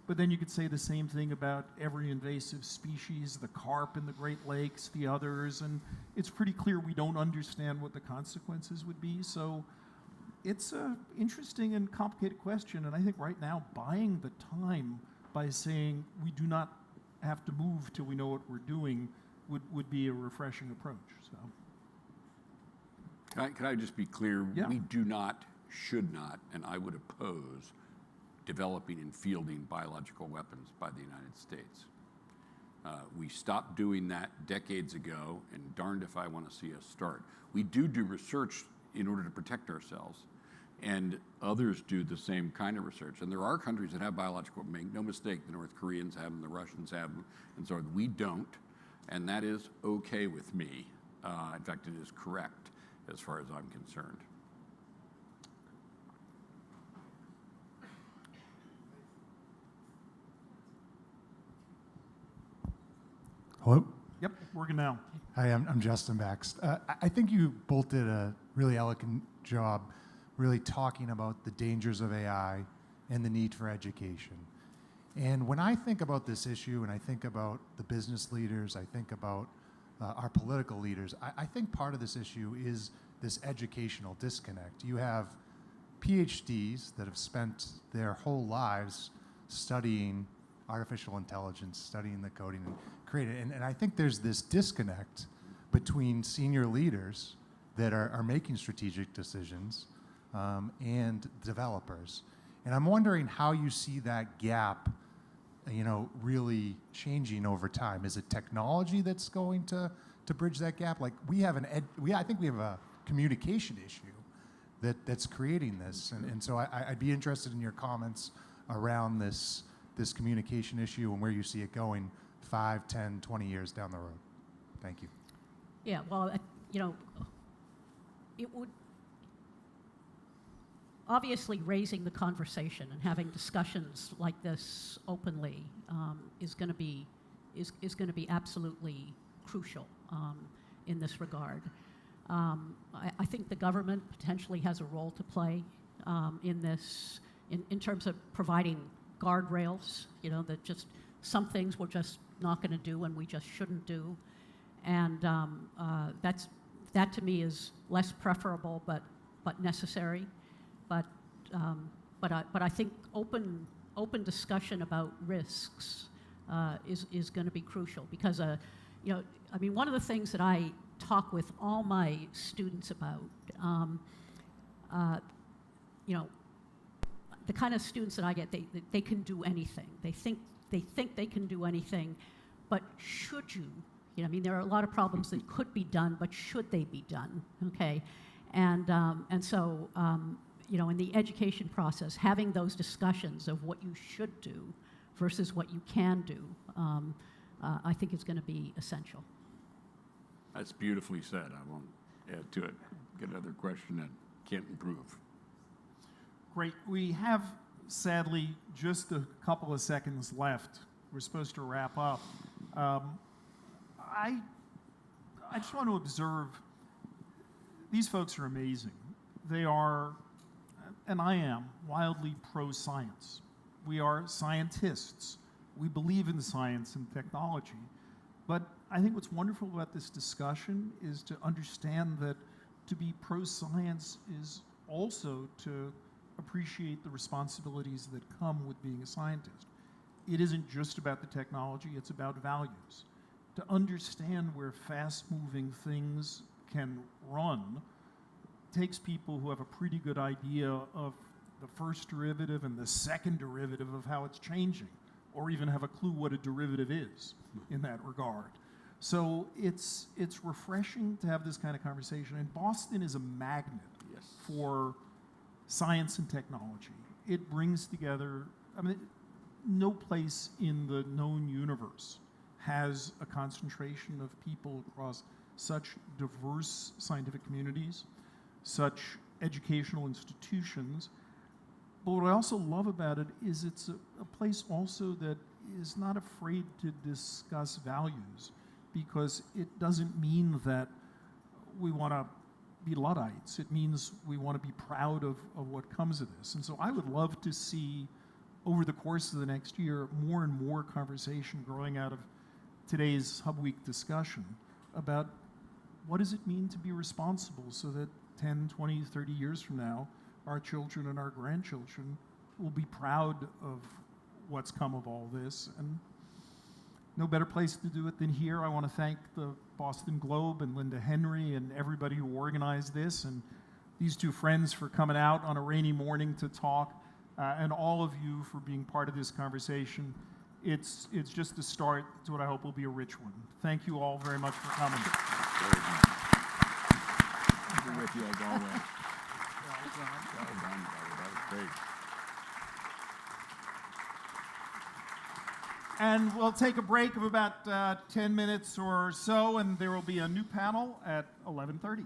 But then you could say the same thing about every invasive species, the carp in the Great Lakes, the others, and it's pretty clear we don't understand what the consequences would be. So it's an interesting and complicated question, and I think right now buying the time by saying we do not have to move till we know what we're doing would be a refreshing approach. So, Can I just be clear? Yeah. We do not, should not, and I would oppose developing and fielding biological weapons by the United States. We stopped doing that decades ago, and darned if I want to see us start. We do research in order to protect ourselves, and others do the same kind of research. And there are countries that have biological, make no mistake, the North Koreans have them, the Russians have them, and so on. We don't, and that is okay with me. In fact, it is correct as far as I'm concerned. Hello? yep, working now. Hi, I'm Justin Bax. I think you both did a really elegant job really talking about the dangers of AI and the need for education. And when I think about this issue and I think about the business leaders, I think about our political leaders, I think part of this issue is this educational disconnect. You have PhDs that have spent their whole lives studying artificial intelligence, studying the coding and creating it. And I think there's this disconnect between senior leaders that are making strategic decisions and developers. And I'm wondering how you see that gap, really changing over time. Is it technology that's going to bridge that gap? Like I think we have a communication issue that's creating this. And so I'd be interested in your comments around this communication issue and where you see it going 5, 10, 20 years down the road. Thank you. Yeah, well, it would, obviously raising the conversation and having discussions like this openly is going to be absolutely crucial in this regard. I think the government potentially has a role to play in this, in terms of providing guardrails, that just some things we're just not going to do and we just shouldn't do. And that to me is less preferable but necessary. But I think open discussion about risks is going to be crucial, because one of the things that I talk with all my students about, the kind of students that I get, they can do anything. They think they can do anything, but should you? There are a lot of problems that could be done, but should they be done? Okay, and so in the education process, having those discussions of what you should do versus what you can do, I think is going to be essential. That's beautifully said. I won't add to it. Get another question and can't improve. Great. We have, sadly, just a couple of seconds left. We're supposed to wrap up. I just want to observe, these folks are amazing. They are, and I am, wildly pro-science. We are scientists. We believe in science and technology. But I think what's wonderful about this discussion is to understand that to be pro-science is also to appreciate the responsibilities that come with being a scientist. It isn't just about the technology, it's about values. To understand where fast-moving things can run takes people who have a pretty good idea of the first derivative and the second derivative of how it's changing, or even have a clue what a derivative is in that regard. So it's refreshing to have this kind of conversation. And Boston is a magnet for science and technology. It brings together, no place in the known universe has a concentration of people across such diverse scientific communities, such educational institutions. But what I also love about it is it's a place also that is not afraid to discuss values, because it doesn't mean that we want to be Luddites. It means we want to be proud of what comes of this. And so I would love to see, over the course of the next year, more and more conversation growing out of today's HUBweek discussion about what does it mean to be responsible, so that 10, 20, 30 years from now, our children and our grandchildren will be proud of what's come of all this. And no better place to do it than here. I want to thank the Boston Globe and Linda Henry and everybody who organized this, and these two friends for coming out on a rainy morning to talk, and all of you for being part of this conversation. It's just the start to what I hope will be a rich one. Thank you all very much for coming. We're with you as always. Well done, brother. That was great. And we'll take a break of about 10 minutes or so, and there will be a new panel at 11:30.